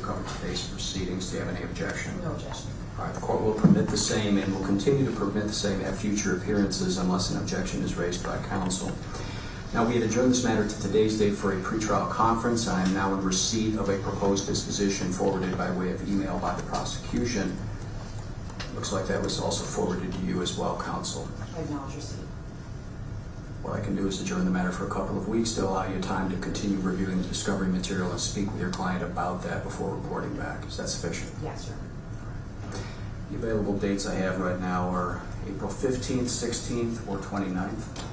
cover today's proceedings. Do you have any objection? No objection. All right, the court will permit the same and will continue to permit the same at future appearances unless an objection is raised by counsel. Now, we had adjourned this matter to today's date for a pretrial conference. I am now in receipt of a proposed disposition forwarded by way of email by the prosecution. Looks like that was also forwarded to you as well, counsel. I acknowledge receipt. What I can do is adjourn the matter for a couple of weeks to allow you time to continue reviewing the discovery material and speak with your client about that before reporting back. Is that sufficient? Yes, sir. The available dates I have right now are April 15th, 16th, or 29th.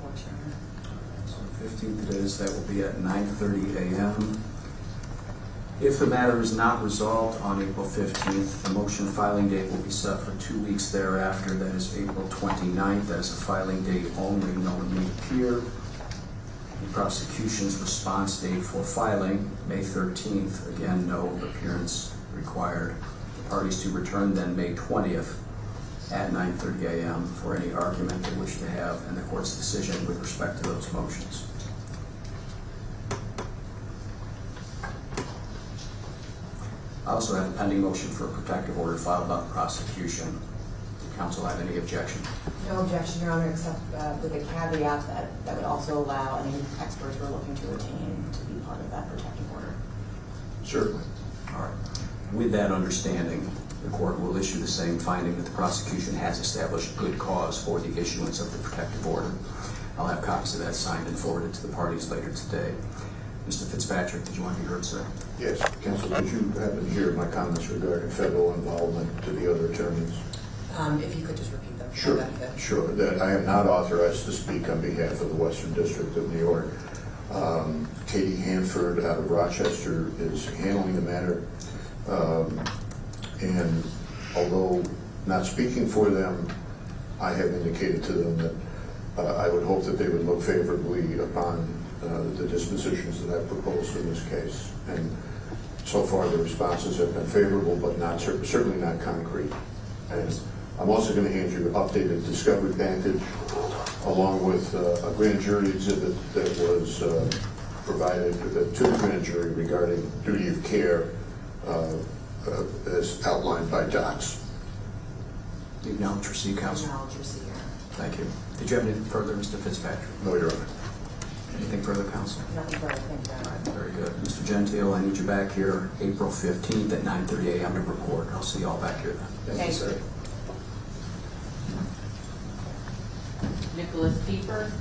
Works, Your Honor. So 15th it is. That will be at 9:30 a.m. If the matter is not resolved on April 15th, the motion filing date will be set for 2 weeks thereafter. That is April 29th. That is a filing date only. No one may appear. The prosecution's response date for filing, May 13th. Again, no appearance required. The parties to return then May 20th at 9:30 a.m. for any argument they wish to have and the court's decision with respect to those motions. I also have a pending motion for a protective order filed by the prosecution. Does counsel have any objection? No objection, Your Honor, except with a caveat that would also allow any experts we're looking to retain to be part of that protective order. Certainly. All right. With that understanding, the court will issue the same finding that the prosecution has established good cause for the issuance of the protective order. I'll have copies of that signed and forwarded to the parties later today. Mr. Fitzpatrick, did you want to be heard, sir? Yes, counsel, did you happen to hear my comments regarding federal involvement to the other attorneys? If you could just repeat them. Sure, sure. That I am not authorized to speak on behalf of the Western District of New York. Katie Hanford out of Rochester is handling the matter. And although not speaking for them, I have indicated to them that I would hope that they would look favorably upon the dispositions that I've proposed in this case. And so far the responses have been favorable, but not certainly not concrete. And I'm also going to hand you an updated discovery package along with a grand jury exhibit that was provided to the grand jury regarding duty of care as outlined by docs. Do you acknowledge receipt, counsel? Acknowledge receipt, Your Honor. Thank you. Did you have anything further, Mr. Fitzpatrick? No, Your Honor. Anything further, counsel? Nothing further, thank you, Your Honor. Very good. Mr. Gentile, I need you back here April 15th at 9:30 a.m. to report. I'll see you all back here then. Thank you, sir. Nicholas Kiefer.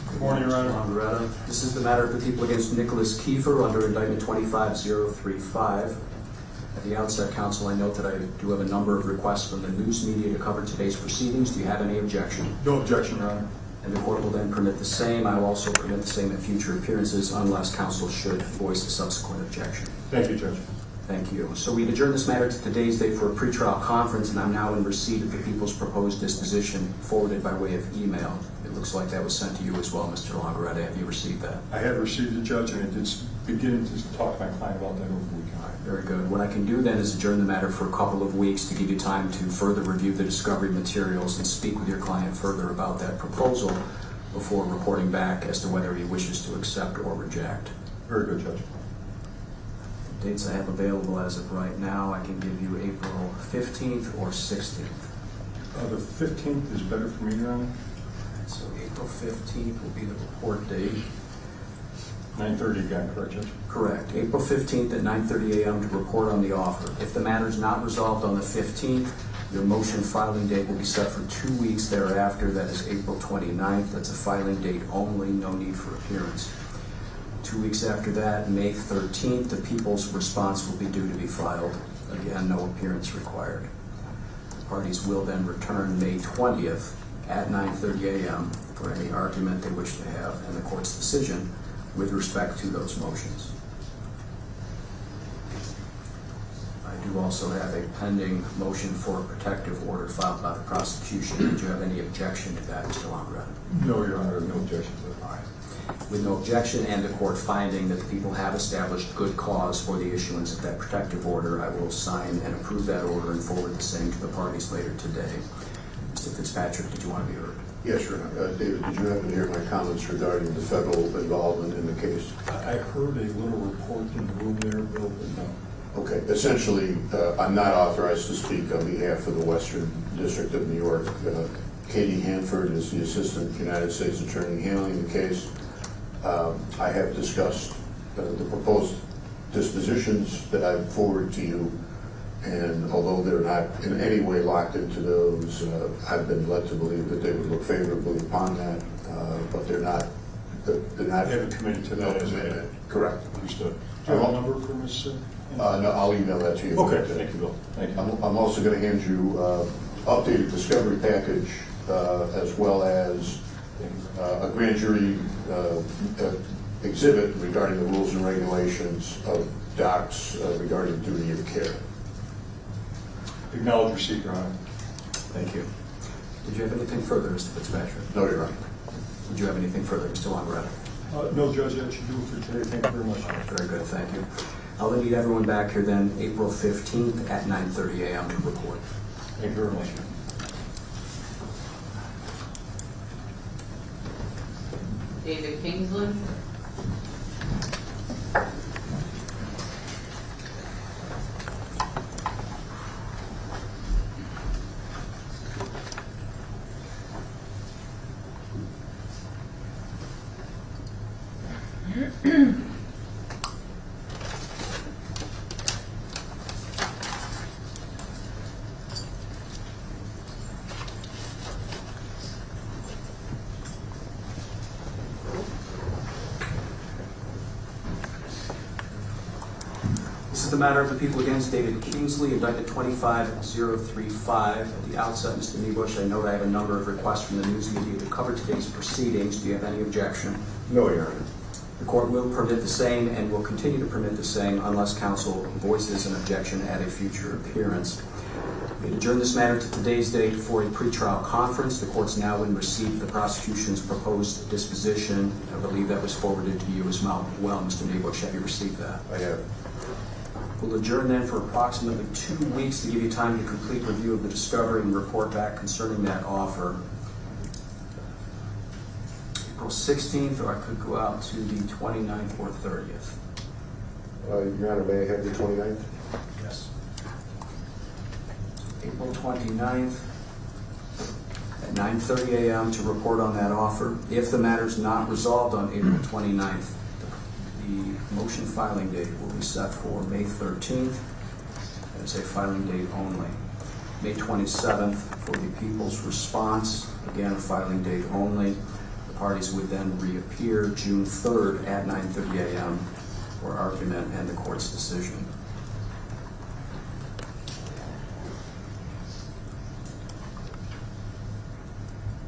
Good morning, Your Honor. Loretta. This is the matter of the people against Nicholas Kiefer under indictment 25035. At the outset, counsel, I note that I do have a number of requests from the news media to cover today's proceedings. Do you have any objection? No objection, Your Honor. And the court will then permit the same. I will also permit the same at future appearances unless counsel should voice a subsequent objection. Thank you, Judge. Thank you. So we've adjourned this matter to today's date for a pretrial conference, and I'm now in receipt of the people's proposed disposition forwarded by way of email. It looks like that was sent to you as well, Mr. Longaretta. Have you received that? I have received it, Judge, and I did begin to talk to my client about that over the weekend. All right, very good. What I can do then is adjourn the matter for a couple of weeks to give you time to further review the discovery materials and speak with your client further about that proposal before reporting back as to whether he wishes to accept or reject. Very good, Judge. Dates I have available as of right now, I can give you April 15th or 16th. The 15th is better for me, Your Honor. So April 15th will be the report date. 9:30 again, correct, Judge? Correct. April 15th at 9:30 a.m. to report on the offer. If the matter is not resolved on the 15th, your motion filing date will be set for 2 weeks thereafter. That is April 29th. That's a filing date only, no need for appearance. 2 weeks after that, May 13th, the people's response will be due to be filed. Again, no appearance required. The parties will then return May 20th at 9:30 a.m. for any argument they wish to have and the court's decision with respect to those motions. I do also have a pending motion for a protective order filed by the prosecution. Did you have any objection to that, Mr. Longretta? No, Your Honor, no objection to that. All right. With no objection and the court finding that the people have established good cause for the issuance of that protective order, I will sign and approve that order and forward the same to the parties later today. Mr. Fitzpatrick, did you want to be heard? Yes, Your Honor. David, did you happen to hear my comments regarding the federal involvement in the case? I heard a little report in the room there, Bill, but no. Okay, essentially, I'm not authorized to speak on behalf of the Western District of New York. Katie Hanford is the Assistant United States Attorney handling the case. I have discussed the proposed dispositions that I forwarded to you, and although they're not in any way locked into those, I've been led to believe that they would look favorably upon that, but they're not. They're not. You haven't committed to that as No, yet. correct. Understood. Do you have a number for Ms.? No, I'll email that to you. Okay, thank you, Bill. Thank you. I'm also going to hand you updated discovery package as well as a grand jury exhibit regarding the rules and regulations of docs regarding duty of care. Acknowledge receipt, Your Honor. Thank you. Did you have anything further, Mr. Fitzpatrick? No, Your Honor. Did you have anything further, Mr. Longretta? No, Judge, that should do it for today. Thank you very much. Very good, thank you. I'll then meet everyone back here then April 15th at 9:30 a.m. to report. Thank you very much. David Kingsley. This is the matter of the people against David Kingsley, indicted 25035. At the outset, Mr. Niebusch, I note I have a number of requests from the news media to cover today's proceedings. Do you have any objection? No, Your Honor. The court will permit the same and will continue to permit the same unless counsel voices an objection at a future appearance. We adjourn this matter to today's date for a pretrial conference. The court's now in receipt of the prosecution's proposed disposition. I believe that was forwarded to you as well, Mr. Niebusch. Have you received that? I have. We'll adjourn then for approximately 2 weeks to give you time to complete review of the discovery and report back concerning that offer. April 16th, or I could go out to the 29th or 30th. Your Honor, may I have the 29th? Yes. April 29th at 9:30 a.m. to report on that offer. If the matter is not resolved on April 29th, the motion filing date will be set for May 13th. That is a filing date only. May 27th for the people's response, again a filing date only. The parties would then reappear June 3rd at 9:30 a.m. for argument and the court's decision.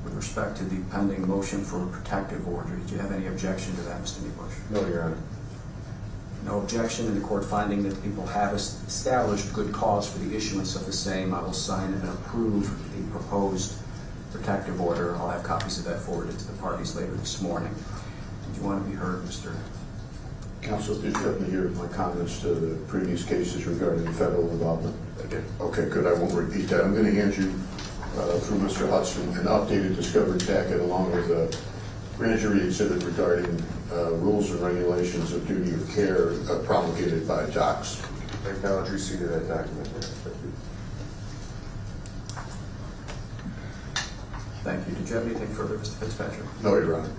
With respect to the pending motion for a protective order, did you have any objection to that, Mr. Niebusch? No, Your Honor. No objection, and the court finding that the people have established good cause for the issuance of the same, I will sign and approve the proposed protective order. I'll have copies of that forwarded to the parties later this morning. Did you want to be heard, Mr.? Counsel, did you happen to hear my comments to the previous cases regarding federal involvement? I did. Okay, good. I won't repeat that. I'm going to hand you, through Mr. Hudson, an updated discovery packet along with a grand jury exhibit regarding rules and regulations of duty of care promulgated by docs. I acknowledge receipt of that document. Thank you. Did you have anything further, Mr. Fitzpatrick? No, Your Honor.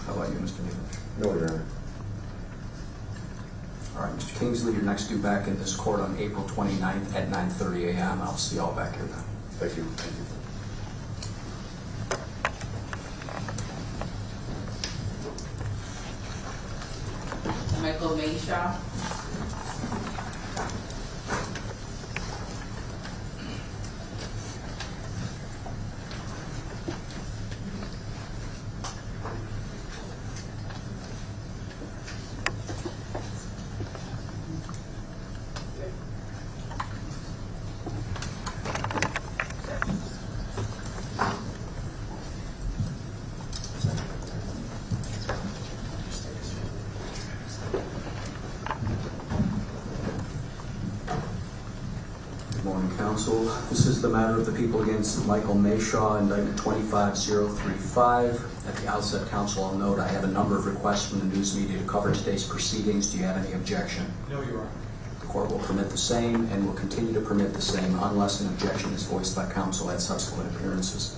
How about you, Mr. Niebusch? No, Your Honor. All right, Mr. Kingsley, you're next due back in this court on April 29th at 9:30 a.m. I'll see you all back here then. Thank you. Thank you. Michael Mayshaw. Good morning, counsel. This is the matter of the people against Michael Mayshaw, indictment 25035. At the outset, counsel, I'll note I have a number of requests from the news media to cover today's proceedings. Do you have any objection? No, Your Honor. The court will permit the same and will continue to permit the same unless an objection is voiced by counsel at subsequent appearances.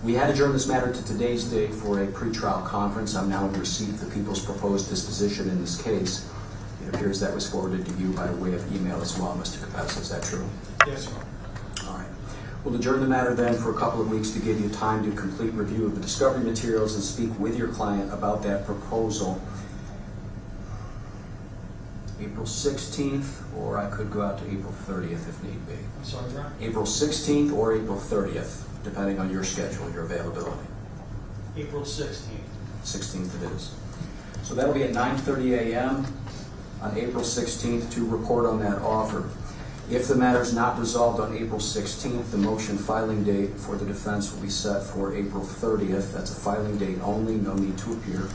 We had adjourned this matter to today's date for a pretrial conference. I'm now in receipt of the people's proposed disposition in this case. It appears that was forwarded to you by way of email as well, Mr. Capessa. Is that true? Yes, Your Honor. All right. We'll adjourn the matter then for a couple of weeks to give you time to complete review of the discovery materials and speak with your client about that proposal. April 16th, or I could go out to April 30th if need be. I'm sorry, Your Honor. April 16th or April 30th, depending on your schedule, your availability. April 16th. 16th it is. So that'll be at 9:30 a.m. on April 16th to report on that offer. If the matter is not resolved on April 16th, the motion filing date for the defense will be set for April 30th. That's a filing date only, no need to appear.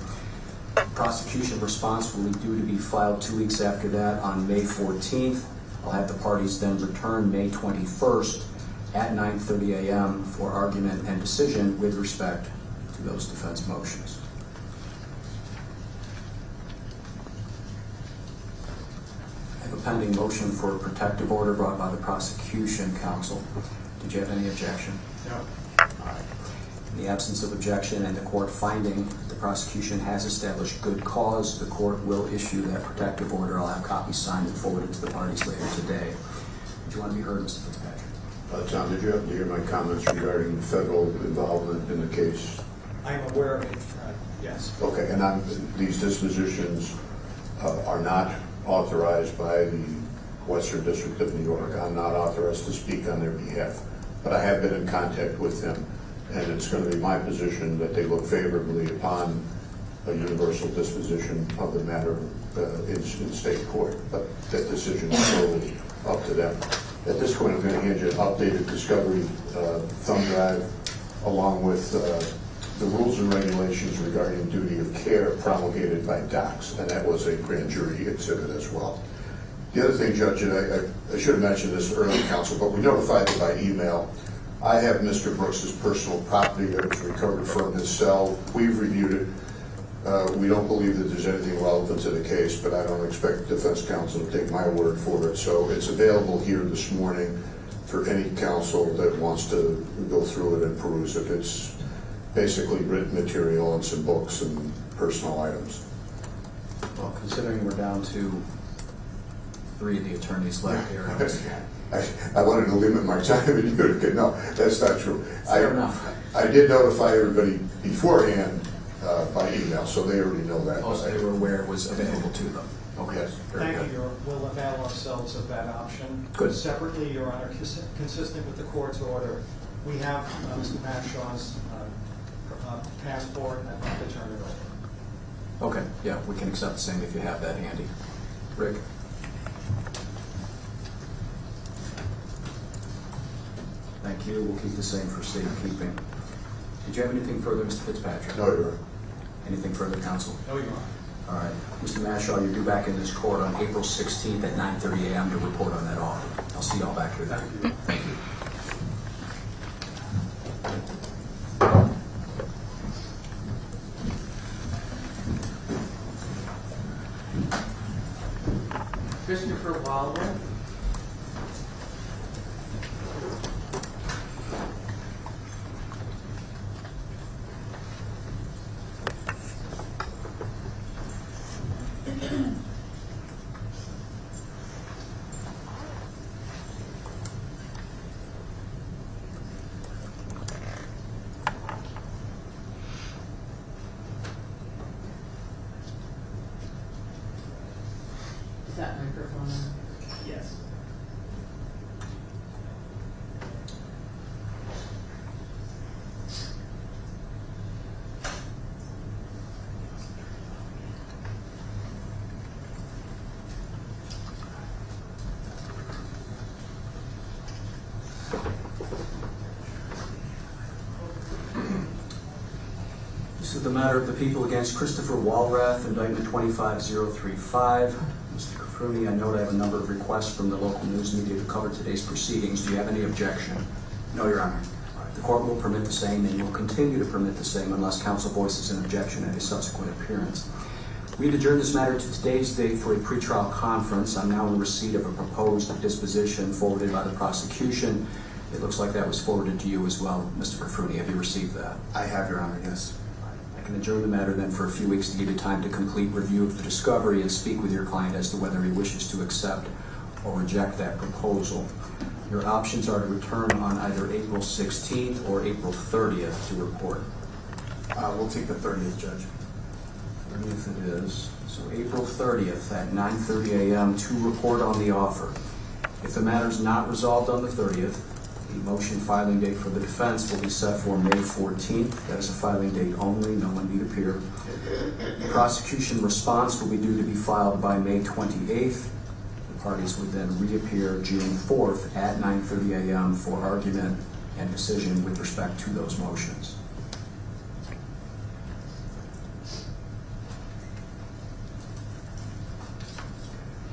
Prosecution response will be due to be filed 2 weeks after that on May 14th. I'll have the parties then return May 21st at 9:30 a.m. for argument and decision with respect to those defense motions. I have a pending motion for a protective order brought by the prosecution counsel. Did you have any objection? No. All right. In the absence of objection and the court finding the prosecution has established good cause, the court will issue that protective order. I'll have copies signed and forwarded to the parties later today. Do you want to be heard, Mr. Fitzpatrick? Tom, did you hear my comments regarding federal involvement in the case? I'm aware of it, yes. Okay, and these dispositions are not authorized by the Western District of New York. I'm not authorized to speak on their behalf, but I have been in contact with them, and it's going to be my position that they look favorably upon a universal disposition of the matter in state court, but that decision is solely up to them. At this point, I'm going to hand you an updated discovery thumb drive along with the rules and regulations regarding duty of care promulgated by DOCS, and that was a grand jury exhibit as well. The other thing, Judge, and I should have mentioned this earlier, counsel, but we notified them by email. I have Mr. Brooks's personal property that was recovered from his cell. We've reviewed it. We don't believe that there's anything relevant to the case, but I don't expect defense counsel to take my word for it. So it's available here this morning for any counsel that wants to go through it and peruse it. It's basically written material and some books and personal items. Well, considering we're down to 3 of the attorneys left here. I wanted to limit my time and you could, no, that's not true. Fair enough. I did notify everybody beforehand by email, so they already know that. Oh, so they were aware it was available to them. Okay. Yes. Very Thank good. you, Your Honor. We'll avail ourselves of that option. Good. Separately, Your Honor, consistent with the court's order, we have Mr. Matshaw's passport and I'd like to turn it over. Okay, yeah, we can accept the same if you have that handy. Rick? Thank you. We'll keep the same for safekeeping. Did you have anything further, Mr. Fitzpatrick? No, Your Honor. Anything further, counsel? No, Your Honor. All right. Mr. Mashaw, you're due back in this court on April 16th at 9:30 a.m. to report on that offer. I'll see y'all back here then. Thank you. Christopher Wilder. Is that microphone on? Yes. This is the matter of the people against Christopher Walrath, indictment 25035. Mr. Cafruni, I note I have a number of requests from the local news media to cover today's proceedings. Do you have any objection? No, Your Honor. All right, the court will permit the same and will continue to permit the same unless counsel voices an objection at a subsequent appearance. We've adjourned this matter to today's date for a pretrial conference. I'm now in receipt of a proposed disposition forwarded by the prosecution. It looks like that was forwarded to you as well, Mr. Cafruni. Have you received that? I have, Your Honor, yes. I can adjourn the matter then for a few weeks to give you time to complete review of the discovery and speak with your client as to whether he wishes to accept or reject that proposal. Your options are to return on either April 16th or April 30th to report. We'll take the 30th, Judge. 30th it is. So April 30th at 9:30 a.m. to report on the offer. If the matter is not resolved on the 30th, the motion filing date for the defense will be set for May 14th. That is a filing date only. No one need appear. The prosecution response will be due to be filed by May 28th. The parties would then reappear June 4th at 9:30 a.m. for argument and decision with respect to those motions.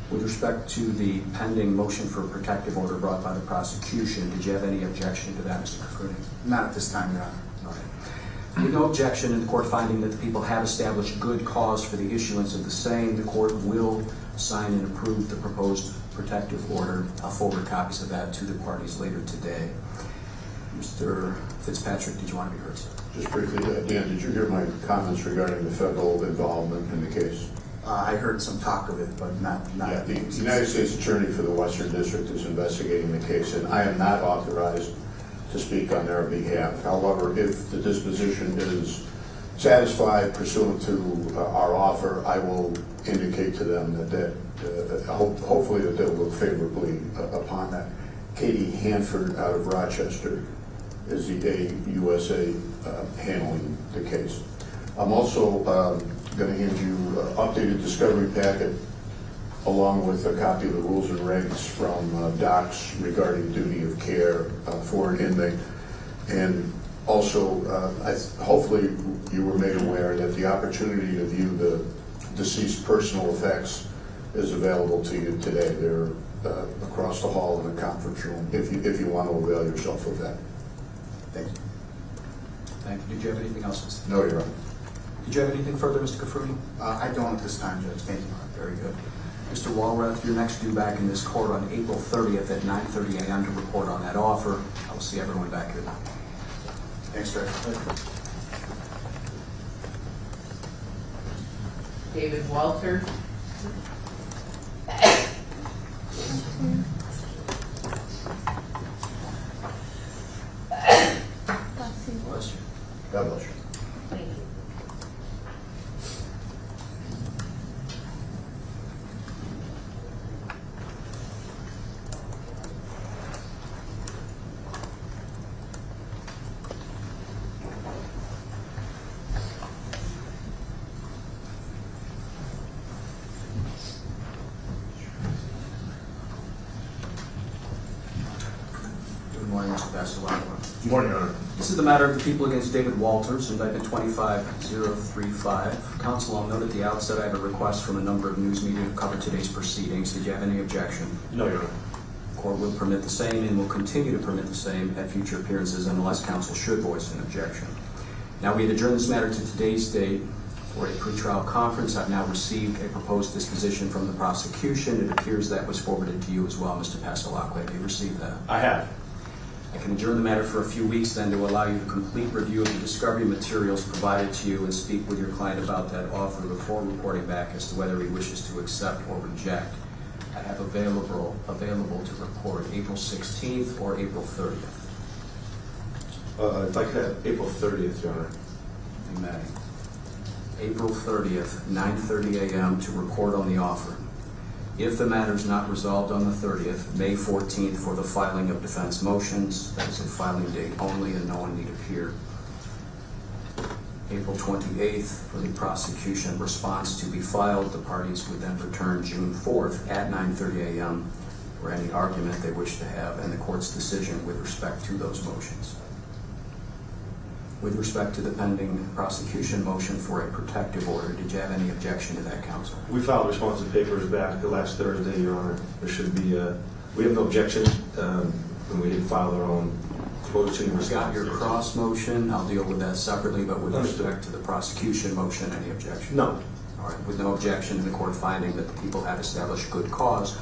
With respect to the pending motion for a protective order brought by the prosecution, did you have any objection to that, Mr. Cafruni? Not at this time, Your Honor. All right. With no objection in the court finding that the people have established good cause for the issuance of the same, the court will sign and approve the proposed protective order. I'll forward copies of that to the parties later today. Mr. Fitzpatrick, did you want to be heard, sir? Just briefly, Dan, did you hear my comments regarding the federal involvement in the case? I heard some talk of it, but not. Yeah, the United States Attorney for the Western District is investigating the case, and I am not authorized to speak on their behalf. However, if the disposition is satisfied pursuant to our offer, I will indicate to them hopefully that they'll look favorably upon that. Katie Hanford out of Rochester is the AUSA handling the case. I'm also going to hand you an updated discovery packet along with a copy of the rules and regs from docs regarding duty of care for an inmate. And also, hopefully you were made aware that the opportunity to view the deceased personal effects is available to you today. They're across the hall in the conference room if you want to avail yourself of that. Thank you. Thank you. Did you have anything else, Mr. No, Your Honor. Did you have anything further, Mr. Cafruni? I don't at this time, Judge. Thank you. Very good. Mr. Walrath, you're next due back in this court on April 30th at 9:30 a.m. to report on that offer. I will see everyone back here then. Thanks, Judge. David Walter. Bless you. God bless you. Thank you. Good morning, Mr. Passalacqua. Good morning, Your Honor. This is the matter of the people against David Walters, indictment 25035. Counsel, I'll note at the outset I have a request from a number of news media to cover today's proceedings. Did you have any objection? No, Your Honor. The court will permit the same and will continue to permit the same at future appearances unless counsel should voice an objection. Now, we had adjourned this matter to today's date for a pretrial conference. I've now received a proposed disposition from the prosecution. It appears that was forwarded to you as well, Mr. Passalacqua. Have you received that? I have. I can adjourn the matter for a few weeks then to allow you to complete review of the discovery materials provided to you and speak with your client about that offer before reporting back as to whether he wishes to accept or reject. I have available to report April 16th or April 30th. If I could have April 30th, Your Honor. You may. April 30th, 9:30 a.m. to report on the offer. If the matter is not resolved on the 30th, May 14th for the filing of defense motions. That is a filing date only and no one need appear. April 28th for the prosecution response to be filed. The parties would then return June 4th at 9:30 a.m. for any argument they wish to have and the court's decision with respect to those motions. With respect to the pending prosecution motion for a protective order, did you have any objection to that, counsel? We filed responsive papers back the last Thursday, Your Honor. There should be, we have no objection, and we did file our own closing Got response. your cross motion, I'll deal with that separately, but with Understood. respect to the prosecution motion, any objection? No. All right, with no objection to the court finding that the people have established good cause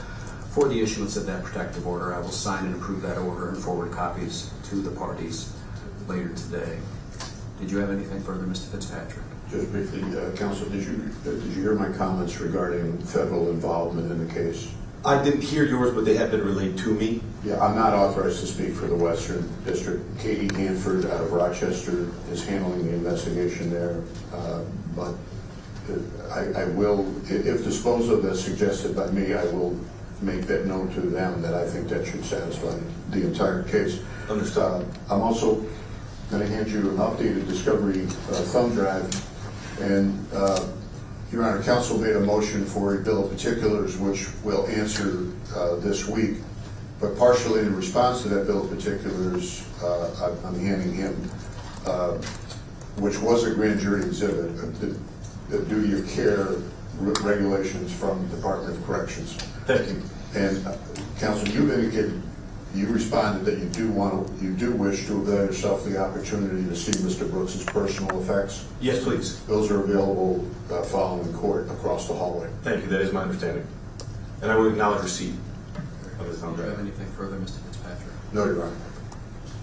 for the issuance of that protective order, I will sign and approve that order and forward copies to the parties later today. Did you have anything further, Mr. Fitzpatrick? Just briefly, counsel, did you hear my comments regarding federal involvement in the case? I didn't hear yours, but they have been relayed to me. Yeah, I'm not authorized to speak for the Western District. Katie Hanford out of Rochester is handling the investigation there. But I will, if disposed of as suggested by me, I will make that known to them that I think that should satisfy the entire case. Understood. I'm also going to hand you an updated Discovery thumb drive. And Your Honor, counsel made a motion for a bill of particulars, which we'll answer this week. But partially in response to that bill of particulars, I'm handing him, which was a grand jury exhibit, the duty of care regulations from the Department of Corrections. Thank you. And counsel, you've indicated, you responded that you do wish to avail yourself the opportunity to see Mr. Brooks's personal effects. Yes, please. Those are available following court across the hallway. Thank you. That is my understanding. And I will acknowledge receipt of the thumb Do you have drive. anything further, Mr. Fitzpatrick? No, Your Honor.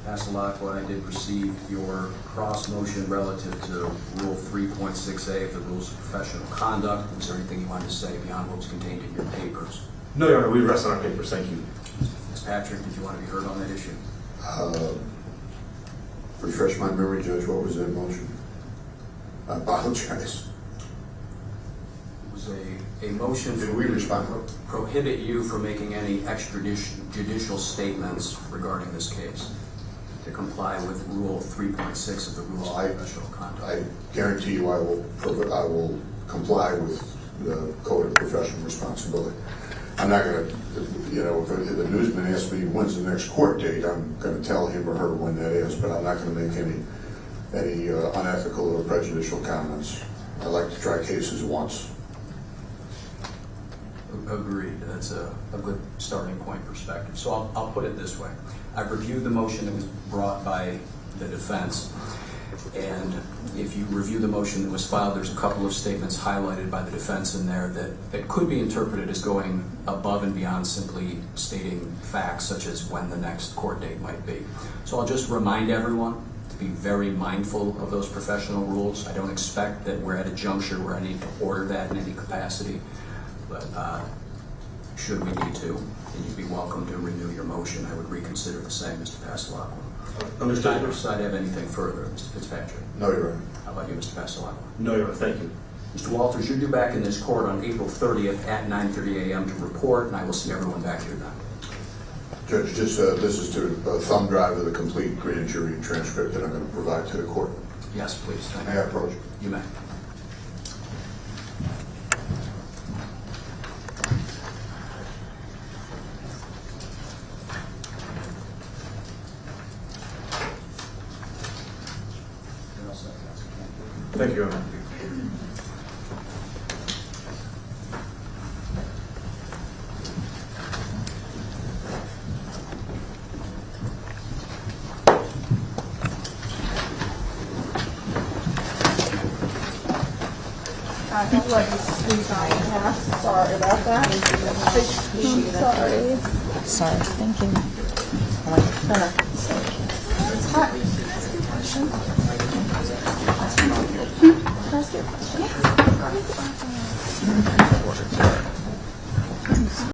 Passalacqua, I did receive your cross motion relative to Rule 3.6A of the Rules of Professional Conduct. Is there anything you wanted to say beyond what was contained in your papers? No, Your Honor, we rest on our papers. Thank you. Fitzpatrick, did you want to be heard on that issue? Refresh my memory, Judge, what was that motion? I apologize. It was a motion Did we respond? prohibit you from making any extrajudicial statements regarding this case to comply with Rule 3.6 of the Rules Well, of Professional Conduct. I guarantee you I will comply with the Code of Professional Responsibility. I'm not going to, if a newsman asks me when's the next court date, I'm going to tell him or her when that is, but I'm not going to make any unethical or prejudicial comments. I like to try cases once. Agreed. That's a good starting point perspective. So I'll put it this way. I've reviewed the motion that was brought by the defense, and if you review the motion that was filed, there's a couple of statements highlighted by the defense in there that could be interpreted as going above and beyond simply stating facts such as when the next court date might be. So I'll just remind everyone to be very mindful of those professional rules. I don't expect that we're at a juncture where I need to order that in any capacity, but should we need to, then you'd be welcome to renew your motion. I would reconsider the same, Mr. Passalacqua. Understood. Does either side have anything further, Mr. Fitzpatrick? No, Your Honor. How about you, Mr. Passalacqua? No, Your Honor. Thank you. Mr. Walters, you're due back in this court on April 30th at 9:30 a.m. to report, and I will see everyone back here then. Judge, this is to thumb drive of the complete grand jury transcript that I'm going to provide to the court. Yes, please. Thank May I you. approach? You may. Thank you, Your Honor. I have let you squeeze on half. Sorry about that. Sorry. Sorry. Thank you. Hi. Can I ask you a question?